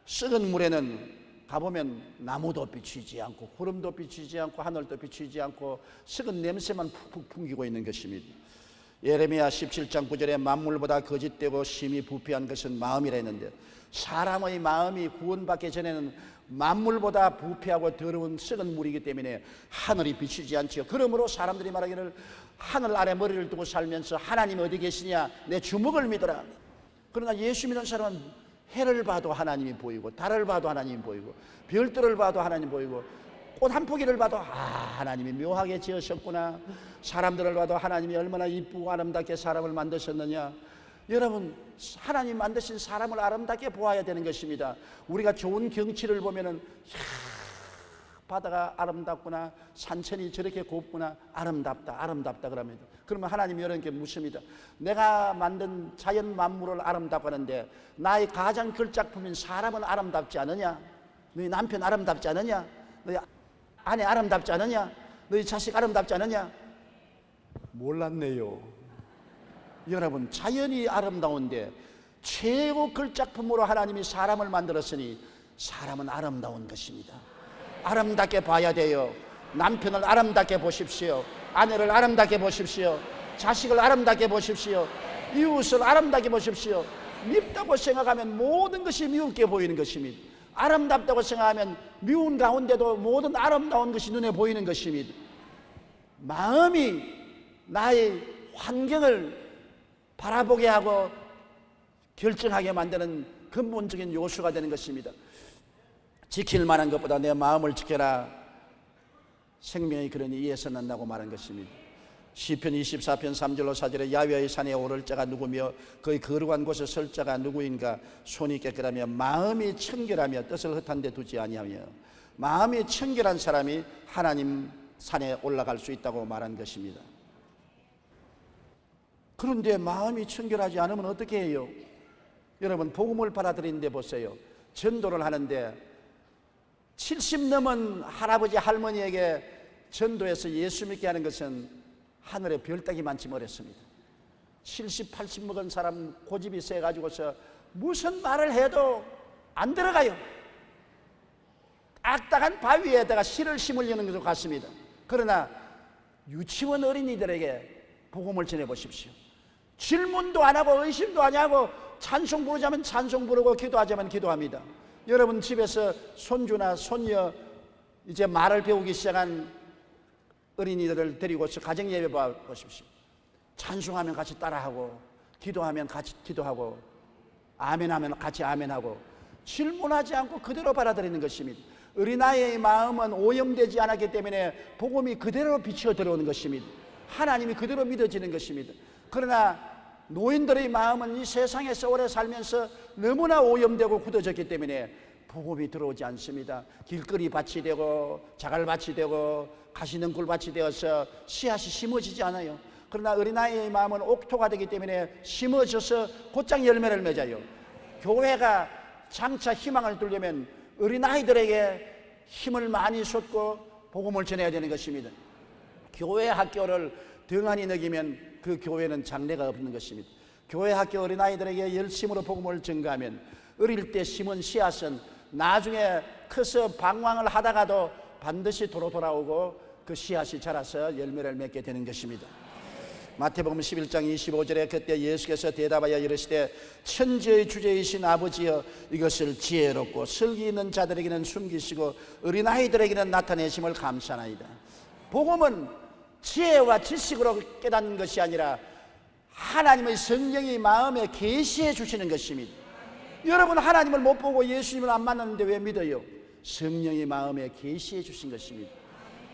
썩은 물에는 가보면 나무도 비치지 않고 구름도 비치지 않고 하늘도 비치지 않고 썩은 냄새만 푹푹 풍기고 있는 것입니다. 예레미야 17장 9절에 만물보다 거짓되고 심히 부패한 것은 마음이라 했는데, 사람의 마음이 구원받기 전에는 만물보다 부패하고 더러운 썩은 물이기 때문에 하늘이 비치지 않지요. 그러므로 사람들이 말하기를 하늘 아래 머리를 두고 살면서 하나님 어디 계시냐, 내 주먹을 믿어라. 그러나 예수 믿는 사람은 해를 봐도 하나님이 보이고, 달을 봐도 하나님이 보이고, 별들을 봐도 하나님이 보이고, 꽃 한 포기를 봐도 하나님이 묘하게 지으셨구나, 사람들을 봐도 하나님이 얼마나 이쁘고 아름답게 사람을 만드셨느냐. 여러분, 하나님 만드신 사람을 아름답게 보아야 되는 것입니다. 우리가 좋은 경치를 보면은 바다가 아름답구나, 산천이 저렇게 곱구나, 아름답다 그럽니다. 그러면 하나님이 여러분께 묻습니다. 내가 만든 자연 만물을 아름답고 하는데 나의 가장 걸작품인 사람은 아름답지 않으냐? 너희 남편 아름답지 않으냐? 너희 아내 아름답지 않으냐? 너희 자식 아름답지 않으냐? 몰랐네요. 여러분, 자연이 아름다운데 최고 걸작품으로 하나님이 사람을 만들었으니 사람은 아름다운 것입니다. 아름답게 봐야 돼요. 남편을 아름답게 보십시오. 아내를 아름답게 보십시오. 자식을 아름답게 보십시오. 이웃을 아름답게 보십시오. 밉다고 생각하면 모든 것이 미운게 보이는 것입니다. 아름답다고 생각하면 미운 가운데도 모든 아름다운 것이 눈에 보이는 것입니다. 마음이 나의 환경을 바라보게 하고 결정하게 만드는 근본적인 요소가 되는 것입니다. 지킬 만한 것보다 내 마음을 지켜라. 생명이 그러니 이에서 난다고 말한 것입니다. 시편 24편 3절로 4절에 야훼의 산에 오를 자가 누구며 그의 거룩한 곳에 설 자가 누구인가. 손이 깨끗하며 마음이 청결하며 뜻을 헛한 데 두지 아니하며. 마음이 청결한 사람이 하나님 산에 올라갈 수 있다고 말한 것입니다. 그런데 마음이 청결하지 않으면 어떻게 해요? 여러분, 복음을 받아들이는데 보세요. 전도를 하는데 70 넘은 할아버지 할머니에게 전도해서 예수 믿게 하는 것은 하늘에 별따기만치 어렵습니다. 70, 80 먹은 사람 고집이 세가지고서 무슨 말을 해도 안 들어가요. 딱딱한 바위에다가 실을 심으려는 것과 같습니다. 그러나 유치원 어린이들에게 복음을 전해보십시오. 질문도 안 하고 의심도 안 하고 찬송 부르자면 찬송 부르고 기도하자면 기도합니다. 여러분, 집에서 손주나 손녀 이제 말을 배우기 시작한 어린이들을 데리고서 가정예배 보십시오. 찬송하면 같이 따라하고, 기도하면 같이 기도하고, 아멘하면 같이 아멘하고, 질문하지 않고 그대로 받아들이는 것입니다. 어린아이의 마음은 오염되지 않았기 때문에 복음이 그대로 비치어 들어오는 것입니다. 하나님이 그대로 믿어지는 것입니다. 그러나 노인들의 마음은 이 세상에서 오래 살면서 너무나 오염되고 굳어졌기 때문에 복음이 들어오지 않습니다. 길거리 밭이 되고 자갈밭이 되고 가시능굴 밭이 되어서 씨앗이 심어지지 않아요. 그러나 어린아이의 마음은 옥토가 되기 때문에 심어져서 곧장 열매를 맺어요. 교회가 장차 희망을 두려면 어린아이들에게 힘을 많이 쏟고 복음을 전해야 되는 것입니다. 교회 학교를 등한히 먹이면 그 교회는 장래가 없는 것입니다. 교회 학교 어린아이들에게 열심으로 복음을 전가하면 어릴 때 심은 씨앗은 나중에 커서 방황을 하다가도 반드시 돌아오고 그 씨앗이 자라서 열매를 맺게 되는 것입니다. 마태복음 11장 25절에 그때 예수께서 대답하여 이르시되 천지의 주제이신 아버지여, 이것을 지혜롭고 슬기 있는 자들에게는 숨기시고 어린아이들에게는 나타내심을 감사하나이다. 복음은 지혜와 지식으로 깨닫는 것이 아니라 하나님의 성령이 마음에 계시해 주시는 것입니다. 여러분, 하나님을 못 보고 예수님을 안 만났는데 왜 믿어요? 성령이 마음에 계시해 주신 것입니다.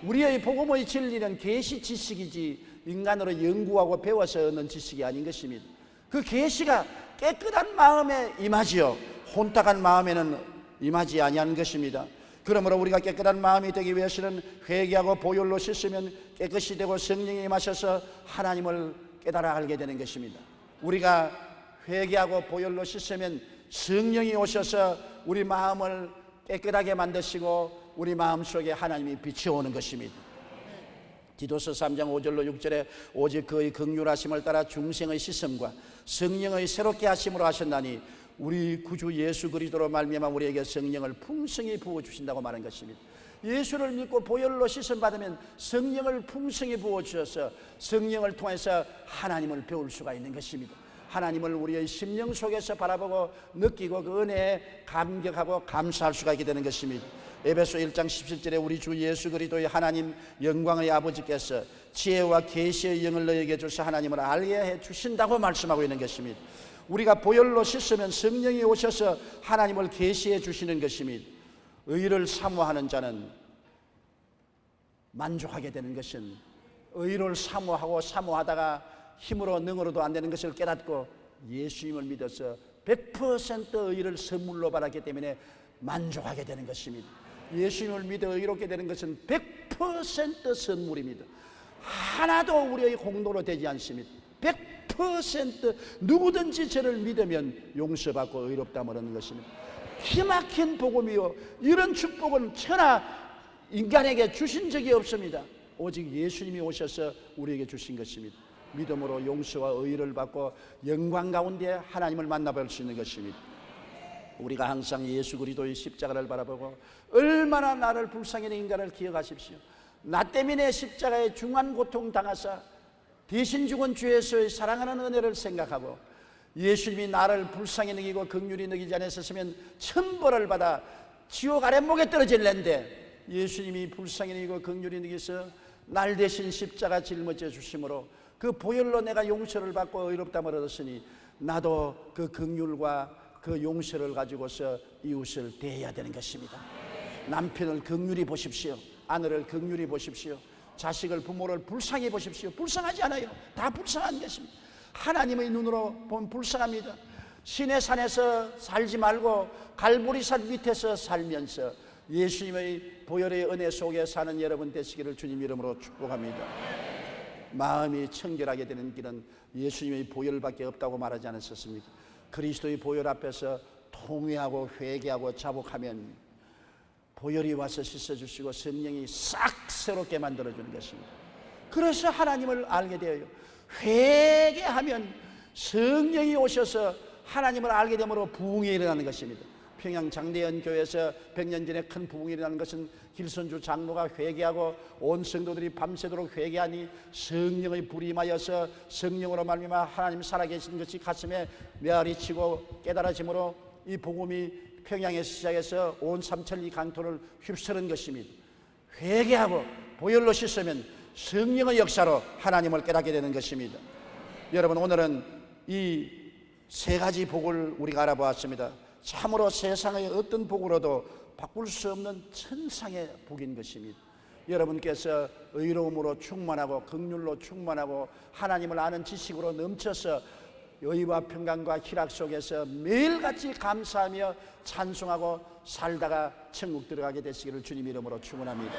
우리의 복음의 진리는 계시 지식이지 인간으로 연구하고 배워서 얻는 지식이 아닌 것입니다. 그 계시가 깨끗한 마음에 임하지요, 혼탁한 마음에는 임하지 아니하는 것입니다. 그러므로 우리가 깨끗한 마음이 되기 위해서는 회개하고 보혈로 씻으면 깨끗이 되고 성령이 임하셔서 하나님을 깨달아 알게 되는 것입니다. 우리가 회개하고 보혈로 씻으면 성령이 오셔서 우리 마음을 깨끗하게 만드시고 우리 마음속에 하나님이 비춰오는 것입니다. 디도서 3장 5절로 6절에 오직 그의 긍휼하심을 따라 중생의 씻음과 성령의 새롭게 하심으로 하셨나니 우리 구주 예수 그리스도로 말미암아 우리에게 성령을 풍성히 부어 주신다고 말한 것입니다. 예수를 믿고 보혈로 씻음 받으면 성령을 풍성히 부어 주셔서 성령을 통해서 하나님을 배울 수가 있는 것입니다. 하나님을 우리의 심령 속에서 바라보고 느끼고 그 은혜에 감격하고 감사할 수가 있게 되는 것입니다. 에베소 1장 17절에 우리 주 예수 그리스도의 하나님 영광의 아버지께서 지혜와 계시의 영을 너에게 주셔 하나님을 알게 해 주신다고 말씀하고 있는 것입니다. 우리가 보혈로 씻으면 성령이 오셔서 하나님을 계시해 주시는 것입니다. 의를 사모하는 자는 만족하게 되는 것은 의를 사모하다가 힘으로 능으로도 안 되는 것을 깨닫고 예수님을 믿어서 100% 의를 선물로 받았기 때문에 만족하게 되는 것입니다. 예수님을 믿어 의롭게 되는 것은 100% 선물입니다. 하나도 우리의 공로로 되지 않습니다. 100% 누구든지 저를 믿으면 용서받고 의롭다을 얻는 것입니다. 기막힌 복음이요, 이런 축복은 천하 인간에게 주신 적이 없습니다. 오직 예수님이 오셔서 우리에게 주신 것입니다. 믿음으로 용서와 의를 받고 영광 가운데 하나님을 만나볼 수 있는 것입니다. 우리가 항상 예수 그리스도의 십자가를 바라보고 얼마나 나를 불쌍히 여긴 인간을 기억하십시오. 나 때문에 십자가에 중한 고통 당하사 대신 죽은 주 예수의 사랑하는 은혜를 생각하고 예수님이 나를 불쌍히 여기고 긍휼히 여기지 않았으면 천벌을 받아 지옥 아랫목에 떨어질랜데 예수님이 불쌍히 여기고 긍휼히 여기서 날 대신 십자가 짊어져 주심으로 그 보혈로 내가 용서를 받고 의롭다을 얻었으니 나도 그 긍휼과 그 용서를 가지고서 이웃을 대해야 되는 것입니다. 남편을 긍휼히 보십시오. 아내를 긍휼히 보십시오. 자식을 부모를 불쌍히 보십시오. 불쌍하지 않아요. 다 불쌍한 것입니다. 하나님의 눈으로 보면 불쌍합니다. 시내 산에서 살지 말고 갈보리산 밑에서 살면서 예수님의 보혈의 은혜 속에 사는 여러분 되시기를 주님 이름으로 축복합니다. 마음이 청결하게 되는 길은 예수님의 보혈밖에 없다고 말하지 않았었습니까? 그리스도의 보혈 앞에서 통회하고 회개하고 자복하면 보혈이 와서 씻어주시고 성령이 싹 새롭게 만들어주는 것입니다. 그래서 하나님을 알게 되어요. 회개하면 성령이 오셔서 하나님을 알게 되므로 부흥이 일어나는 것입니다. 평양 장대현 교회에서 100년 전에 큰 부흥이 일어나는 것은 길선주 장로가 회개하고 온 성도들이 밤새도록 회개하니 성령의 불이 임하여서 성령으로 말미암아 하나님 살아계신 것이 가슴에 메아리치고 깨달아짐으로 이 복음이 평양에서 시작해서 온 삼천리 강토를 휩쓸은 것입니다. 회개하고 보혈로 씻으면 성령의 역사로 하나님을 깨닫게 되는 것입니다. 여러분, 오늘은 이 세 가지 복을 우리가 알아보았습니다. 참으로 세상의 어떤 복으로도 바꿀 수 없는 천상의 복인 것입니다. 여러분께서 의로움으로 충만하고 긍휼로 충만하고 하나님을 아는 지식으로 넘쳐서 의와 평강과 희락 속에서 매일같이 감사하며 찬송하고 살다가 천국 들어가게 되시기를 주님 이름으로 축원합니다.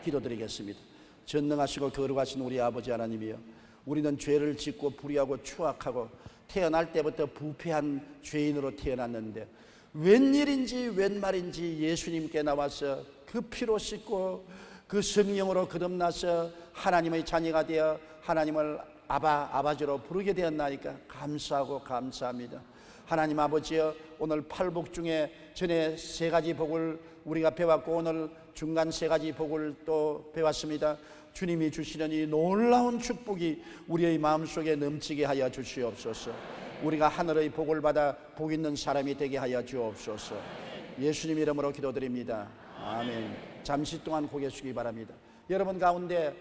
기도드리겠습니다. 전능하시고 거룩하신 우리 아버지 하나님이여, 우리는 죄를 짓고 불의하고 추악하고 태어날 때부터 부패한 죄인으로 태어났는데 웬일인지 웬말인지 예수님께 나와서 그 피로 씻고 그 성령으로 거듭나서 하나님의 자녀가 되어 하나님을 아버지로 부르게 되었나이까 감사하고 감사합니다. 하나님 아버지여, 오늘 팔복 중에 전에 세 가지 복을 우리가 배웠고 오늘 중간 세 가지 복을 또 배웠습니다. 주님이 주시는 이 놀라운 축복이 우리의 마음속에 넘치게 하여 주시옵소서. 우리가 하늘의 복을 받아 복 있는 사람이 되게 하여 주옵소서. 예수님 이름으로 기도드립니다. 아멘. 잠시 동안 고개 숙이기 바랍니다. 여러분 가운데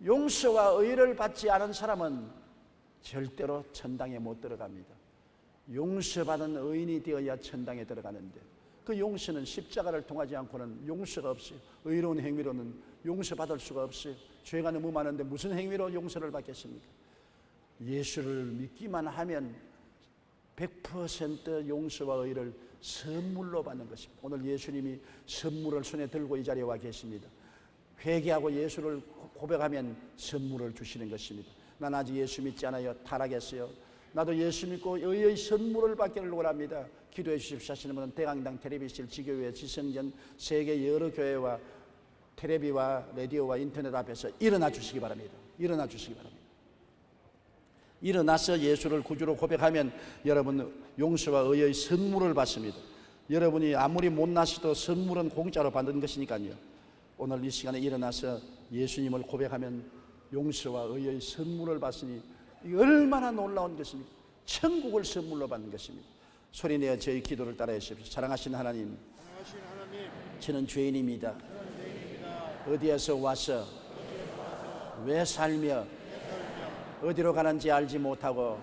용서와 의를 받지 않은 사람은 절대로 천당에 못 들어갑니다. 용서받은 의인이 되어야 천당에 들어가는데 그 용서는 십자가를 통하지 않고는 용서가 없어요. 의로운 행위로는 용서받을 수가 없어요. 죄가 너무 많은데 무슨 행위로 용서를 받겠습니까? 예수를 믿기만 하면 100% 용서와 의를 선물로 받는 것입니다. 오늘 예수님이 선물을 손에 들고 이 자리에 와 계십니다. 회개하고 예수를 고백하면 선물을 주시는 것입니다. 난 아직 예수 믿지 않아요. 타락했어요. 나도 예수 믿고 의의 선물을 받기를 원합니다. 기도해 주십시오 하시는 분은 대강당 텔레비실 지교회 지성전 세계 여러 교회와 텔레비와 라디오와 인터넷 앞에서 일어나 주시기 바랍니다. 일어나 주시기 바랍니다. 일어나서 예수를 구주로 고백하면 여러분 용서와 의의 선물을 받습니다. 여러분이 아무리 못났어도 선물은 공짜로 받는 것이니까요. 오늘 이 시간에 일어나서 예수님을 고백하면 용서와 의의 선물을 받으니 이 얼마나 놀라운 것입니까? 천국을 선물로 받는 것입니다. 소리내어 저희 기도를 따라해 주십시오. 사랑하신 하나님, 저는 죄인입니다. 어디에서 와서 왜 살며 어디로 가는지 알지 못하고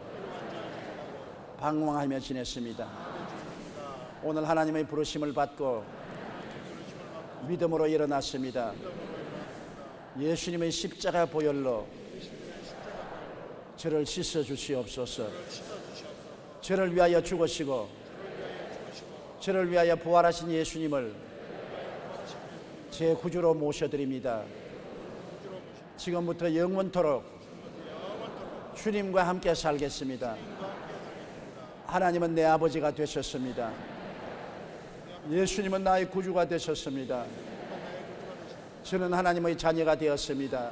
방황하며 지냈습니다. 오늘 하나님의 부르심을 받고 믿음으로 일어났습니다. 예수님의 십자가 보혈로 저를 씻어 주시옵소서. 저를 위하여 죽으시고 저를 위하여 부활하신 예수님을 제 구주로 모셔드립니다. 지금부터 영원토록 주님과 함께 살겠습니다. 하나님은 내 아버지가 되셨습니다. 예수님은 나의 구주가 되셨습니다. 저는 하나님의 자녀가 되었습니다.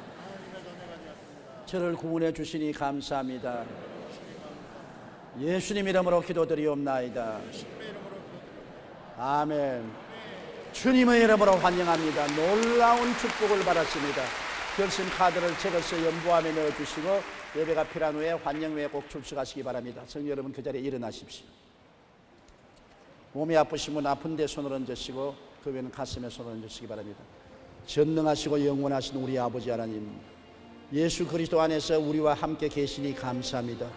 저를 구원해 주시니 감사합니다. 예수님 이름으로 기도드리옵나이다. 아멘. 주님의 이름으로 환영합니다. 놀라운 축복을 받았습니다. 결심 카드를 적어서 연보함에 넣어주시고 예배가 필요한 후에 환영 후에 꼭 출석하시기 바랍니다. 성도 여러분, 그 자리에 일어나십시오. 몸이 아프신 분 아픈 데 손을 얹으시고 그 외에는 가슴에 손을 얹으시기 바랍니다. 전능하시고 영원하신 우리 아버지 하나님, 예수 그리스도 안에서 우리와 함께 계시니 감사합니다.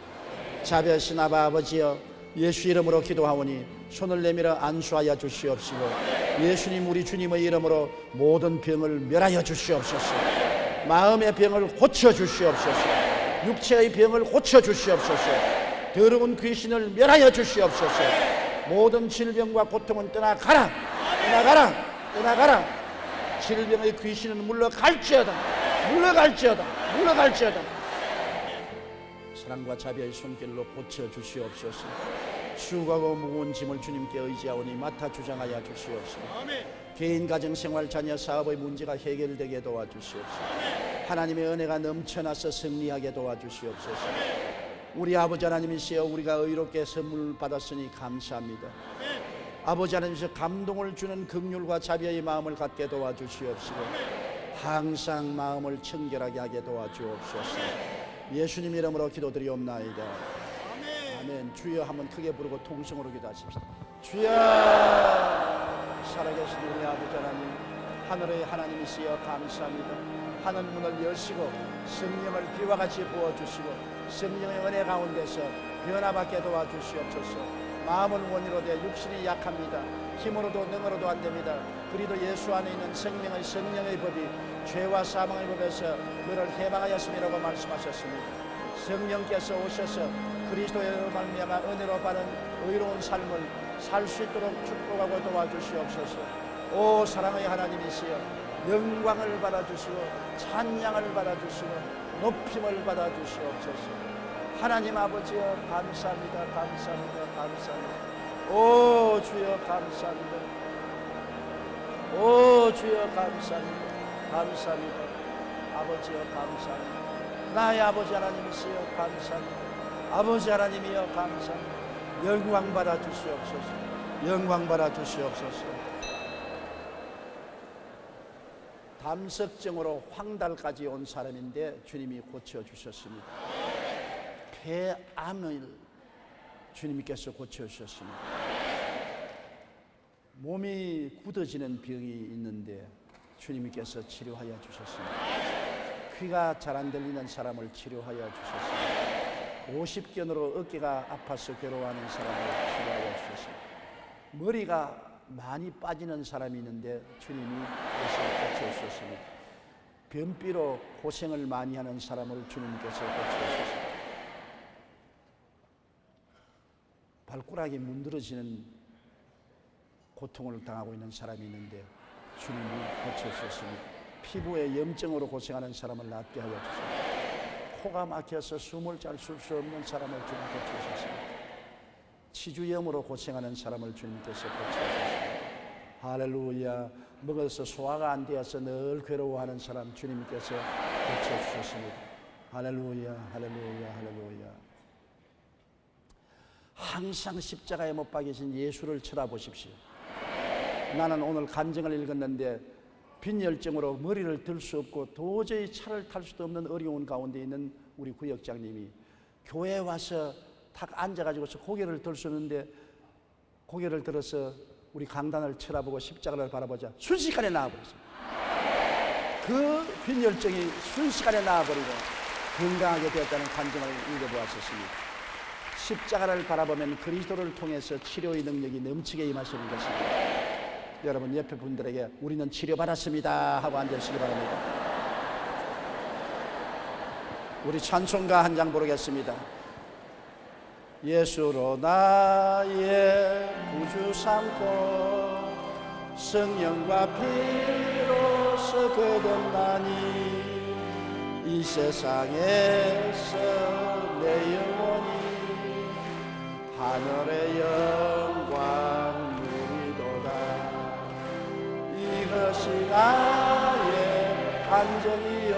자비하신 아버지여, 예수 이름으로 기도하오니 손을 내밀어 안수하여 주시옵시고 예수님 우리 주님의 이름으로 모든 병을 멸하여 주시옵소서. 마음의 병을 고쳐 주시옵소서. 육체의 병을 고쳐 주시옵소서. 더러운 귀신을 멸하여 주시옵소서. 모든 질병과 고통은 떠나가라, 떠나가라, 떠나가라. 질병의 귀신은 물러갈지어다, 물러갈지어다, 물러갈지어다. 사랑과 자비의 손길로 고쳐 주시옵소서. 수고하고 무거운 짐을 주님께 의지하오니 맡아 주장하여 주시옵소서. 개인 가정 생활 자녀 사업의 문제가 해결되게 도와주시옵소서. 하나님의 은혜가 넘쳐나서 승리하게 도와주시옵소서. 우리 아버지 하나님이시여, 우리가 의롭게 선물 받았으니 감사합니다. 아버지 하나님이시여, 감동을 주는 긍휼과 자비의 마음을 갖게 도와주시옵시고 항상 마음을 청결하게 하게 도와주옵소서. 예수님 이름으로 기도드리옵나이다. 아멘. 주여 한번 크게 부르고 통성으로 기도하십시다. 주여, 살아계신 우리 아버지 하나님, 하늘의 하나님이시여 감사합니다. 하늘 문을 여시고 성령을 비와 같이 부어주시고 성령의 은혜 가운데서 변화받게 도와주시옵소서. 마음은 원이로되 육신이 약합니다. 힘으로도 능으로도 안 됩니다. 그리도 예수 안에 있는 생명의 성령의 법이 죄와 사망의 법에서 너를 해방하였음이라고 말씀하셨습니다. 성령께서 오셔서 그리스도의 말미암아 은혜로 받은 의로운 삶을 살 수 있도록 축복하고 도와주시옵소서. 오 사랑의 하나님이시여, 영광을 받아주시고 찬양을 받아주시고 높임을 받아주시옵소서. 하나님 아버지여 감사합니다. 감사합니다. 감사합니다. 오 주여 감사합니다. 오 주여 감사합니다. 감사합니다. 아버지여 감사합니다. 나의 아버지 하나님이시여 감사합니다. 아버지 하나님이여 감사합니다. 영광 받아 주시옵소서. 영광 받아 주시옵소서. 담석증으로 황달까지 온 사람인데 주님이 고쳐주셨습니다. 폐암을 주님께서 고쳐주셨습니다. 몸이 굳어지는 병이 있는데 주님께서 치료하여 주셨습니다. 귀가 잘 안 들리는 사람을 치료하여 주셨습니다. 50견으로 어깨가 아파서 괴로워하는 사람을 치료하여 주셨습니다. 머리가 많이 빠지는 사람이 있는데 주님이 그것을 고쳐주셨습니다. 변비로 고생을 많이 하는 사람을 주님께서 고쳐주셨습니다. 발가락이 문드러지는 고통을 당하고 있는 사람이 있는데 주님이 고쳐주셨습니다. 피부에 염증으로 고생하는 사람을 낫게 하여 주셨습니다. 코가 막혀서 숨을 잘 쉴 수 없는 사람을 주님 고쳐주셨습니다. 치주염으로 고생하는 사람을 주님께서 고쳐주셨습니다. 할렐루야. 먹어서 소화가 안 되어서 늘 괴로워하는 사람 주님께서 고쳐주셨습니다. 할렐루야, 할렐루야, 할렐루야. 항상 십자가에 못 박이신 예수를 쳐다보십시오. 나는 오늘 간증을 읽었는데 빈혈증으로 머리를 들 수 없고 도저히 차를 탈 수도 없는 어려운 가운데 있는 우리 구역장님이 교회에 와서 탁 앉아가지고서 고개를 들 수 있는데 고개를 들어서 우리 강단을 쳐다보고 십자가를 바라보자 순식간에 나아버렸어요. 그 빈혈증이 순식간에 나아버리고 건강하게 되었다는 간증을 읽어보았었습니다. 십자가를 바라보면 그리스도를 통해서 치료의 능력이 넘치게 임하시는 것입니다. 여러분 옆에 분들에게 우리는 치료받았습니다 하고 앉으시기 바랍니다. 우리 찬송가 한 장 부르겠습니다. 예수로 나의 구주 삼고 성령과 피로서 거듭나니 이 세상에서 내 영혼이 하늘의 영광 누리도다. 이것이 나의 간증이요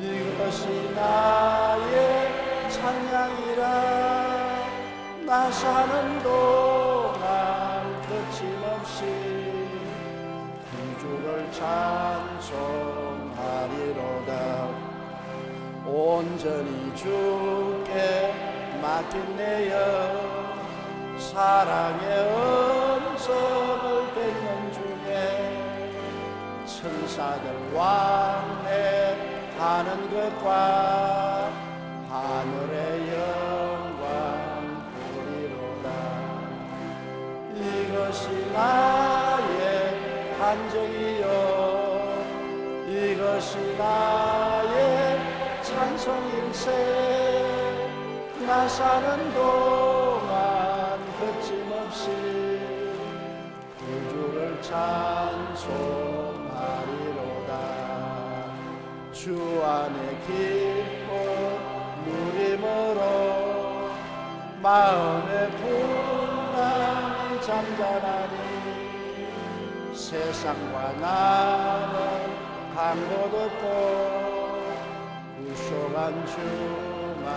이것이 나의 찬양이라. 나 사는 동안 거침없이 구주를 찬송하리로다. 온전히 주께 맡긴 내 영 사랑의 음성을 듣는 중에 천사들 왕래하는 것과 하늘의 영광 보리로다. 이것이 나의 간증이요 이것이 나의 찬송일세. 나 사는 동안 거침없이 구주를 찬송하리로다. 주 안에 기쁨 누림으로 마음의 풍랑이 잠잠하니 세상과 나는 강도 없고 구속한 주만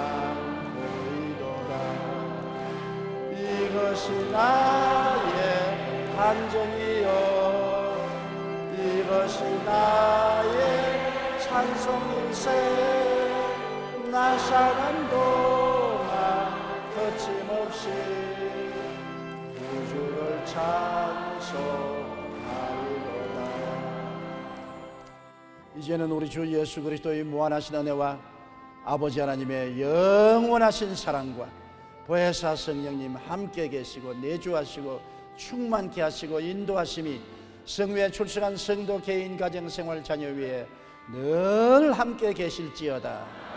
이것이 나의 간증이요 이것이 나의 찬송일세. 나 사는 동안 거침없이 구주를 찬송하리로다. 이제는 우리 주 예수 그리스도의 무한하신 은혜와 아버지 하나님의 영원하신 사랑과 보혜사 성령님 함께 계시고 내주하시고 충만케 하시고 인도하심이 성회에 출석한 성도 개인 가정생활 자녀 위에 늘 함께 계실지어다.